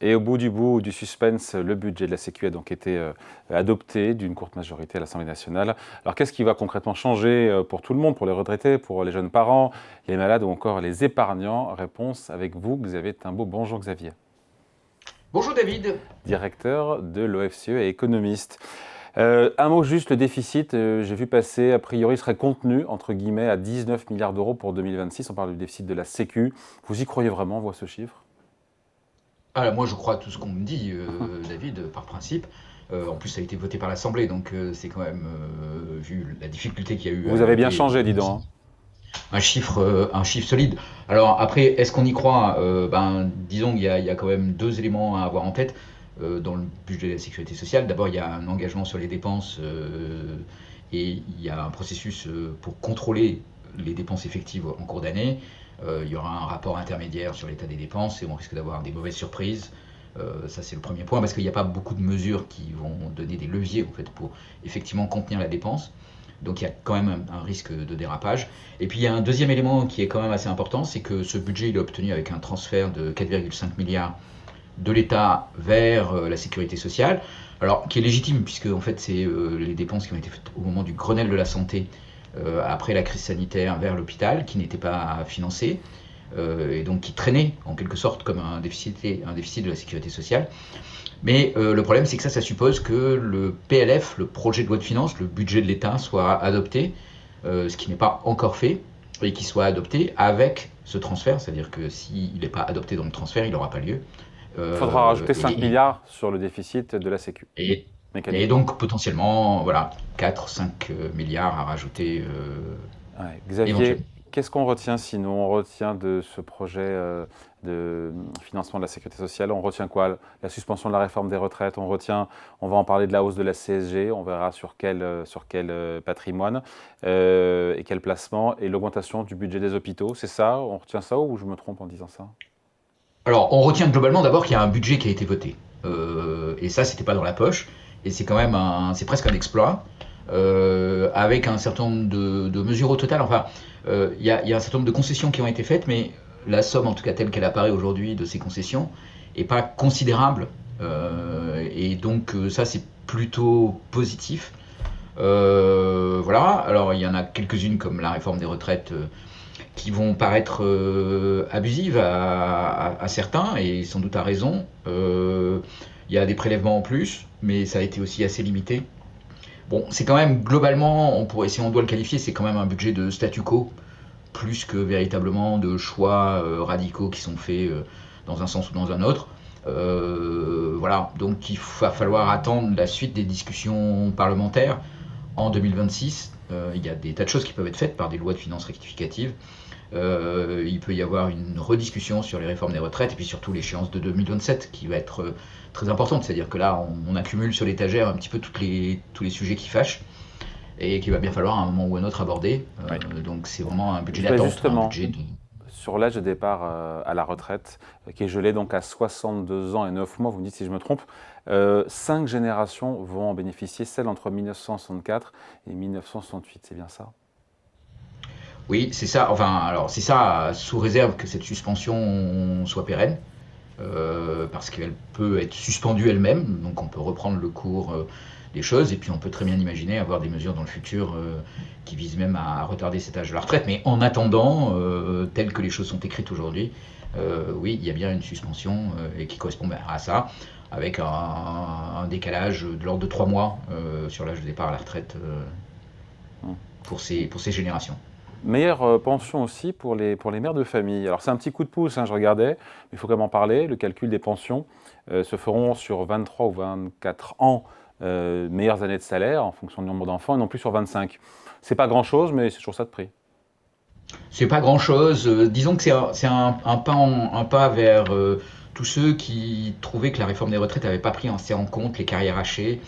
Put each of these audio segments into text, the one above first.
Et au bout du suspense, le budget de la Sécu a donc été adopté d'une courte majorité à l'Assemblée nationale. Alors qu'est-ce qui va concrètement changer pour tout le monde, pour les retraités, pour les jeunes parents, les malades ou encore les épargnants? Réponse avec vous, Xavier Timbaud. Bonjour Xavier. Bonjour David. Directeur de l'OFCE et économiste. Un mot juste, le déficit, j'ai vu passer, a priori, serait contenu, entre guillemets, à 19 milliards d'euros pour 2026. On parle du déficit de la Sécu. Vous y croyez vraiment, vous, à ce chiffre? Alors moi je crois à tout ce qu'on me dit, David, par principe. En plus ça a été voté par l'Assemblée, donc c'est quand même, vu la difficulté qu'il y a eu à Vous avez bien voter, changé, dis donc, hein. un chiffre solide. Alors après, est-ce qu'on y croit? Disons qu'il y a quand même deux éléments à avoir en tête dans le budget de la sécurité sociale. D'abord, il y a un engagement sur les dépenses et il y a un processus pour contrôler les dépenses effectives en cours d'année. Il y aura un rapport intermédiaire sur l'état des dépenses et on risque d'avoir des mauvaises surprises. Ça, c'est le premier point, parce qu'il n'y a pas beaucoup de mesures qui vont donner des leviers en fait, pour effectivement contenir la dépense. Donc il y a quand même un risque de dérapage. Et puis il y a un deuxième élément qui est quand même assez important, c'est que ce budget il est obtenu avec un transfert de 4,5 milliards de l'État vers la sécurité sociale, alors qui est légitime puisque en fait c'est les dépenses qui ont été faites au moment du Grenelle de la santé après la crise sanitaire vers l'hôpital qui n'étaient pas financées et donc qui traînaient en quelque sorte comme un déficit de la sécurité sociale. Mais le problème, c'est que ça suppose que le PLF, le projet de loi de finances, le budget de l'État, soit adopté, ce qui n'est pas encore fait, et qu'il soit adopté avec ce transfert, c'est-à-dire que s'il n'est pas adopté dans le transfert, il n'aura pas lieu. Il faudra Euh, rajouter 5 et, milliards sur le déficit de la Sécu, et, et mécaniquement. donc potentiellement, voilà, 4-5 milliards à rajouter Ouais. Xavier, éventuellement. qu'est-ce qu'on retient sinon? On retient de ce projet de financement de la sécurité sociale, on retient quoi? La suspension de la réforme des retraites, on retient, on va en parler de la hausse de la CSG, on verra sur quel patrimoine et quel placement, et l'augmentation du budget des hôpitaux. C'est ça? On retient ça ou je me trompe en disant ça? Alors, on retient globalement d'abord qu'il y a un budget qui a été voté. Et ça, c'était pas dans la poche. Et c'est quand même c'est presque un exploit. Avec un certain nombre de mesures au total. Enfin, il y a un certain nombre de concessions qui ont été faites, mais la somme, en tout cas telle qu'elle apparaît aujourd'hui de ces concessions, est pas considérable. Et donc, ça, c'est plutôt positif. Voilà. Alors, il y en a quelques-unes comme la réforme des retraites qui vont paraître abusives à certains, et sans doute à raison. Il y a des prélèvements en plus, mais ça a été aussi assez limité. Bon, c'est quand même globalement, si on doit le qualifier, c'est quand même un budget de statu quo, plus que véritablement de choix radicaux qui sont faits dans un sens ou dans un autre. Voilà, donc il va falloir attendre la suite des discussions parlementaires en 2026. Il y a des tas de choses qui peuvent être faites par des lois de finances rectificatives. Il peut y avoir une rediscussion sur les réformes des retraites et puis surtout l'échéance de 2027 qui va être très importante. C'est-à-dire que là, on accumule sur l'étagère un petit peu tous les sujets qui fâchent et qu'il va bien falloir à un moment ou à un autre aborder. Oui. Donc c'est vraiment un budget Je vais d'attente, un justement, budget de... sur l'âge de départ à la retraite, qui est gelé donc à 62 ans et 9 mois, vous me dites si je me trompe, 5 générations vont en bénéficier, celle entre 1964 et 1968, c'est bien ça? Oui, c'est ça. Enfin, alors c'est ça sous réserve que cette suspension soit pérenne. Parce qu'elle peut être suspendue elle-même, donc on peut reprendre le cours des choses, et puis on peut très bien imaginer avoir des mesures dans le futur qui visent même à retarder cet âge de la retraite. Mais en attendant, tel que les choses sont écrites aujourd'hui, oui, il y a bien une suspension et qui correspond à ça, avec un décalage de l'ordre de 3 mois sur l'âge de départ à la retraite Hmm. pour ces générations. Meilleure pension aussi pour les mères de famille. Alors c'est un petit coup de pouce, hein, je regardais, mais il faut quand même en parler. Le calcul des pensions se feront sur 23 ou 24 ans, meilleures années de salaire en fonction du nombre d'enfants, et non plus sur 25. C'est pas grand-chose, mais c'est toujours ça de prix. C'est pas grand-chose. Disons que un pas vers tous ceux qui trouvaient que la réforme des retraites n'avait pas pris assez en compte les carrières hachées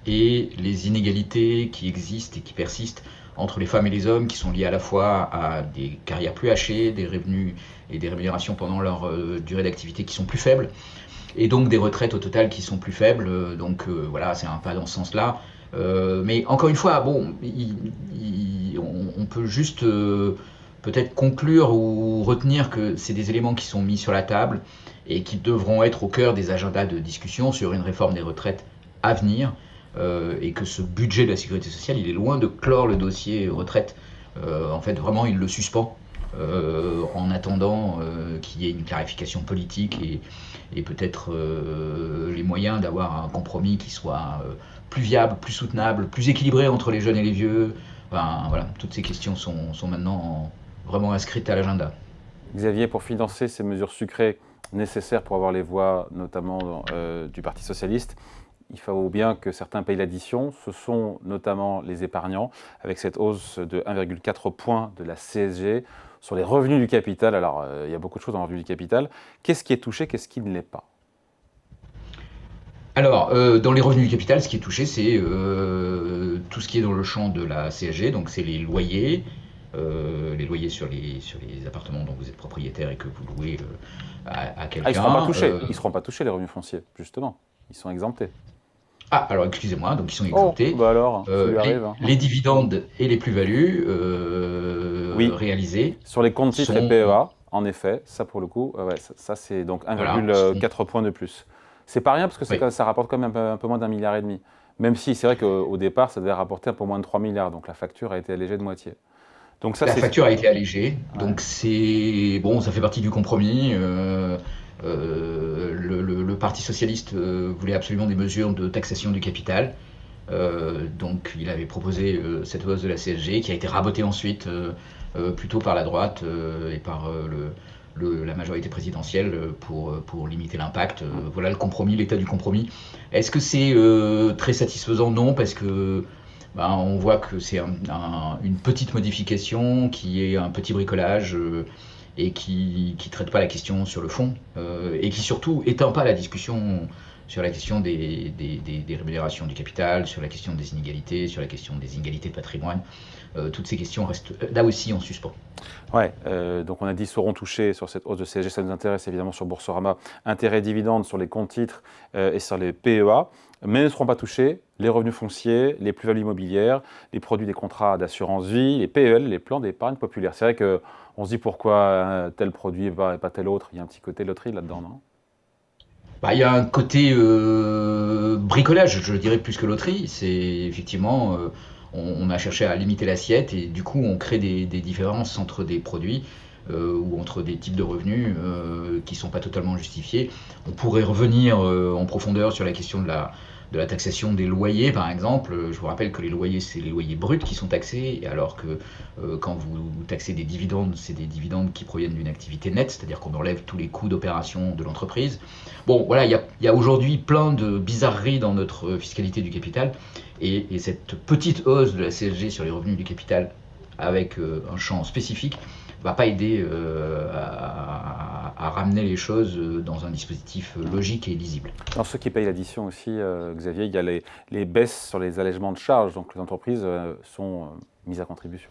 et les inégalités qui existent et qui persistent entre les femmes et les hommes, qui sont liées à la fois à des carrières plus hachées, des revenus et des rémunérations pendant leur durée d'activité qui sont plus faibles, et donc des retraites au total qui sont plus faibles. Donc voilà, c'est un pas dans ce sens-là. Mais encore une fois, bon, on peut juste peut-être conclure ou retenir que c'est des éléments qui sont mis sur la table et qui devront être au cœur des agendas de discussion sur une réforme des retraites à venir, et que ce budget de la sécurité sociale, il est loin de clore le dossier retraite. En fait, vraiment, il le suspend en attendant qu'il y ait une clarification politique et peut-être les moyens d'avoir un compromis qui soit plus viable, plus soutenable, plus équilibré entre les jeunes et les vieux. Enfin, voilà, toutes ces questions sont maintenant vraiment inscrites à l'agenda. Xavier, pour financer ces mesures sucrées nécessaires pour avoir les voix, notamment du Parti socialiste, il faut bien que certains payent l'addition. Ce sont notamment les épargnants, avec cette hausse de 1,4 points de la CSG sur les revenus du capital. Alors, il y a beaucoup de choses dans les revenus du capital. Qu'est-ce qui est touché, qu'est-ce qui ne l'est pas? Alors, dans les revenus du capital, ce qui est touché, c'est tout ce qui est dans le champ de la CSG, donc c'est les loyers sur les appartements dont vous êtes propriétaire et que vous louez à quelqu'un. Ah, ils ne seront pas touchés. Ils ne seront pas touchés, les revenus fonciers, justement. Ils sont exemptés. Ah, alors excusez-moi, donc ils sont exemptés. Oh, bah alors, ça lui arrive. Les dividendes et les plus-values Oui. réalisées. Sur les comptes titres et PEA, en effet, ça pour le coup, ouais, ça c'est donc 1,4 points de plus. C'est pas rien parce que ça rapporte quand même un peu moins d'1,5 milliard. Même si c'est vrai qu'au départ, ça devait rapporter un peu moins de 3 milliards, donc la facture a été allégée de moitié. Donc ça, la facture a été allégée, ouais. donc c'est bon, ça fait partie du compromis. Le Parti socialiste voulait absolument des mesures de taxation du capital. Donc il avait proposé cette hausse de la CSG qui a été rabotée ensuite plutôt par la droite et par la majorité présidentielle pour limiter l'impact. Voilà le compromis, l'état du compromis. Est-ce que c'est très satisfaisant? Non, parce que on voit que c'est une petite modification qui est un petit bricolage et qui ne traite pas la question sur le fond et qui surtout éteint pas la discussion sur la question des rémunérations du capital, sur la question des inégalités, sur la question des inégalités de patrimoine. Toutes ces questions restent là aussi en suspens. Ouais, donc on a dit seront touchés sur cette hausse de CSG, ça nous intéresse évidemment sur Boursorama, intérêts et dividendes sur les comptes titres et sur les PEA, mais ne seront pas touchés les revenus fonciers, les plus-values immobilières, les produits des contrats d'assurance vie, les PEL, les plans d'épargne populaire. C'est vrai qu'on se dit pourquoi tel produit et pas tel autre, il y a un petit côté loterie là-dedans, non? Il y a un côté bricolage, je dirais plus que loterie. C'est effectivement, on a cherché à limiter l'assiette et du coup on crée des différences entre des produits ou entre des types de revenus qui ne sont pas totalement justifiés. On pourrait revenir en profondeur sur la question de la taxation des loyers, par exemple. Je vous rappelle que les loyers, c'est les loyers bruts qui sont taxés, alors que quand vous taxez des dividendes, c'est des dividendes qui proviennent d'une activité nette, c'est-à-dire qu'on enlève tous les coûts d'opération de l'entreprise. Bon, voilà, il y a aujourd'hui plein de bizarreries dans notre fiscalité du capital, et cette petite hausse de la CSG sur les revenus du capital, avec un champ spécifique, va pas aider à ramener les choses dans un dispositif logique et lisible. Dans ceux qui payent l'addition aussi, Xavier, il y a les baisses sur les allègements de charges, donc les entreprises sont mises à contribution.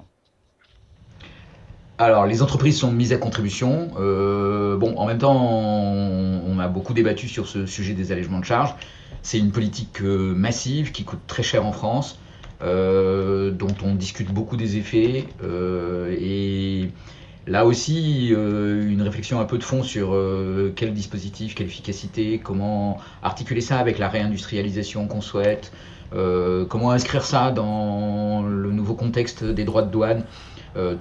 Alors, les entreprises sont mises à contribution. En même temps, on a beaucoup débattu sur ce sujet des allègements de charges. C'est une politique massive qui coûte très cher en France, dont on discute beaucoup des effets. Et là aussi, une réflexion un peu de fond sur quel dispositif, quelle efficacité, comment articuler ça avec la réindustrialisation qu'on souhaite, comment inscrire ça dans le nouveau contexte des droits de douane.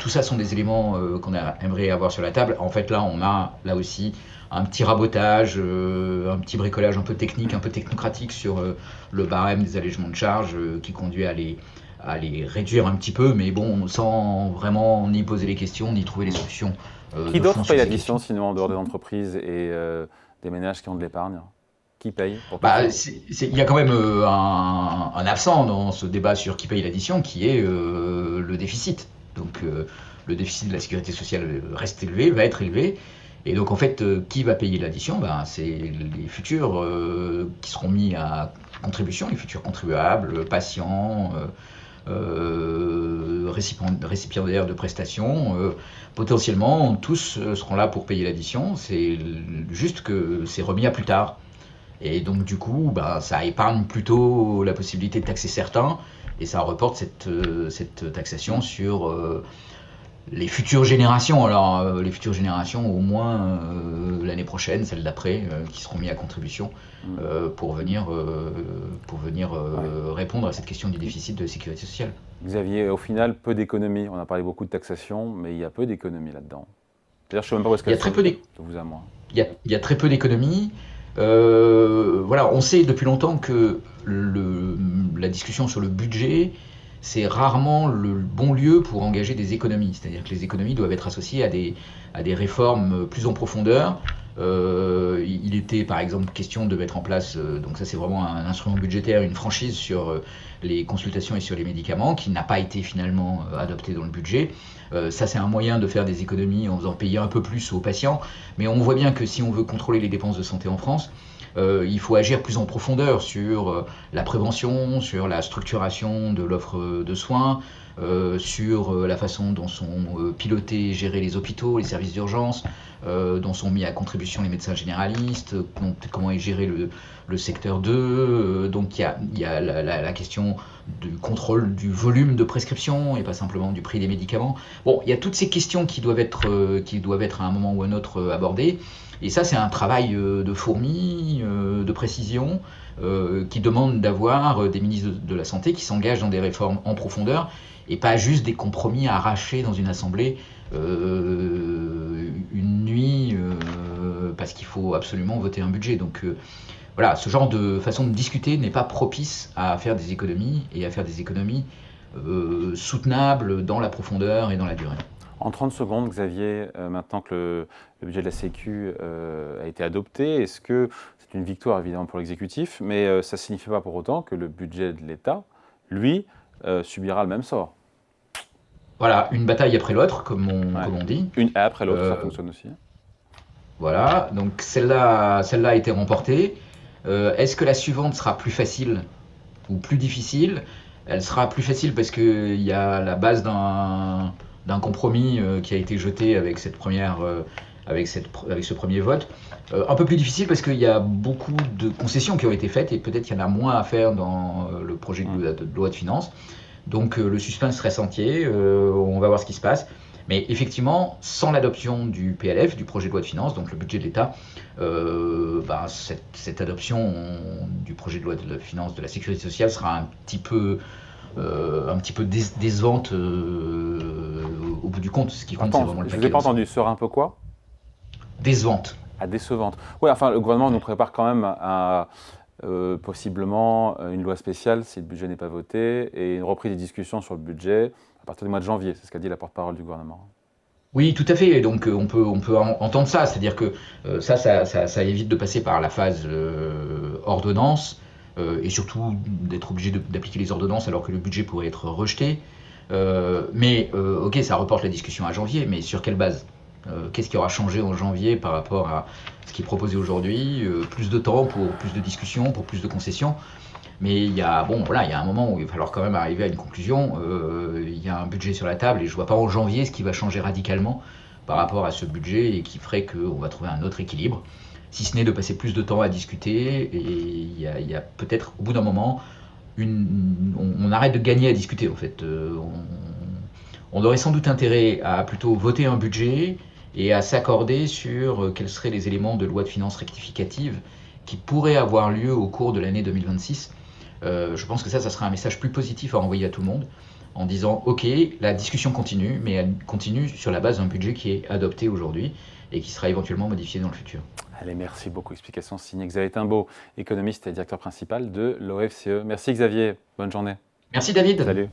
Tout ça sont des éléments qu'on aimerait avoir sur la table. En fait, là, on a là aussi un petit rabotage, un petit bricolage un peu technique, un peu technocratique sur le barème des allègements de charges qui conduit à les réduire un petit peu, mais bon, sans vraiment ni poser les questions, ni trouver les solutions. Qui d'autre paye l'addition, sinon en dehors des entreprises et des ménages qui ont de l'épargne? Qui paye pour il y a quand même un absent dans ce débat sur qui paye l'addition, qui est le déficit. Donc le déficit de la sécurité sociale reste élevé, va être élevé. Et donc en fait, qui va payer l'addition? C'est les futurs qui seront mis à contribution, les futurs contribuables, patients, récipiendaires de prestations. Potentiellement, tous seront là pour payer l'addition. C'est juste que c'est remis à plus tard. Et donc du coup, ça épargne plutôt la possibilité de taxer certains, et ça reporte cette taxation sur les futures générations, les futures générations au moins l'année prochaine, celle d'après, qui seront mis à contribution pour venir répondre à cette question du déficit de la sécurité sociale. Xavier, au final, peu d'économies. On a parlé beaucoup de taxation, mais il y a peu d'économies là-dedans. C'est-à-dire, je ne sais même pas où est-ce qu'elles sont, de vous à moi. Il y a très peu d'économies. Voilà, on sait depuis longtemps que la discussion sur le budget, c'est rarement le bon lieu pour engager des économies. C'est-à-dire que les économies doivent être associées à des réformes plus en profondeur. Il était par exemple question de mettre en place, donc ça c'est vraiment un instrument budgétaire, une franchise sur les consultations et sur les médicaments, qui n'a pas été finalement adopté dans le budget. Ça c'est un moyen de faire des économies en faisant payer un peu plus aux patients, mais on voit bien que si on veut contrôler les dépenses de santé en France, il faut agir plus en profondeur sur la prévention, sur la structuration de l'offre de soins, sur la façon dont sont pilotés et gérés les hôpitaux, les services d'urgence, dont sont mis à contribution les médecins généralistes, comment est géré le secteur 2. Donc il y a la question du contrôle du volume de prescription et pas simplement du prix des médicaments. Bon, il y a toutes ces questions qui doivent être à un moment ou à un autre abordées. Et ça, c'est un travail de fourmi, de précision, qui demande d'avoir des ministres de la Santé qui s'engagent dans des réformes en profondeur et pas juste des compromis arrachés dans une assemblée une nuit parce qu'il faut absolument voter un budget. Donc voilà, ce genre de façon de discuter n'est pas propice à faire des économies et à faire des économies soutenables dans la profondeur et dans la durée. En 30 secondes, Xavier, maintenant que le budget de la Sécu a été adopté, est-ce que c'est une victoire évidemment pour l'exécutif, mais ça ne signifie pas pour autant que le budget de l'État, lui, subira le même sort? Voilà, une bataille après l'autre, comme on dit. Une après l'autre, ça fonctionne aussi. Voilà, donc celle-là a été remportée. Est-ce que la suivante sera plus facile ou plus difficile? Elle sera plus facile parce qu'il y a la base d'un compromis qui a été jeté avec ce premier vote. Un peu plus difficile parce qu'il y a beaucoup de concessions qui ont été faites et peut-être qu'il y en a moins à faire dans le projet de loi de finances. Donc le suspense reste entier, on va voir ce qui se passe. Mais effectivement, sans l'adoption du PLF, du projet de loi de finances, donc le budget de l'État, cette adoption du projet de loi de finances de la sécurité sociale sera un petit peu décevante au bout du compte. Ce qui compte, c'est vraiment le paquet. Je ne vous ai pas entendu, sera un peu quoi? Décevante. Ah, décevante. Oui, enfin, le gouvernement nous prépare quand même à possiblement une loi spéciale si le budget n'est pas voté et une reprise des discussions sur le budget à partir du mois de janvier. C'est ce qu'a dit la porte-parole du gouvernement. Oui, tout à fait. Et donc on peut entendre ça, c'est-à-dire que ça évite de passer par la phase ordonnance et surtout d'être obligé d'appliquer les ordonnances alors que le budget pourrait être rejeté. Ok, ça reporte la discussion à janvier, mais sur quelle base? Qu'est-ce qui aura changé en janvier par rapport à ce qui est proposé aujourd'hui? Plus de temps pour plus de discussions, pour plus de concessions. Mais il y a un moment où il va falloir quand même arriver à une conclusion. Il y a un budget sur la table et je ne vois pas en janvier ce qui va changer radicalement par rapport à ce budget et qui ferait qu'on va trouver un autre équilibre. Si ce n'est de passer plus de temps à discuter et il y a peut-être au bout d'un moment, on arrête de gagner à discuter en fait. On aurait sans doute intérêt à plutôt voter un budget et à s'accorder sur quels seraient les éléments de loi de finances rectificative qui pourraient avoir lieu au cours de l'année 2026. Je pense que ça sera un message plus positif à envoyer à tout le monde en disant ok, la discussion continue, mais elle continue sur la base d'un budget qui est adopté aujourd'hui et qui sera éventuellement modifié dans le futur. Allez, merci beaucoup. Explication signée Xavier Timbaud, économiste et directeur principal de l'OFCE. Merci Xavier, bonne journée. Merci David. Salut.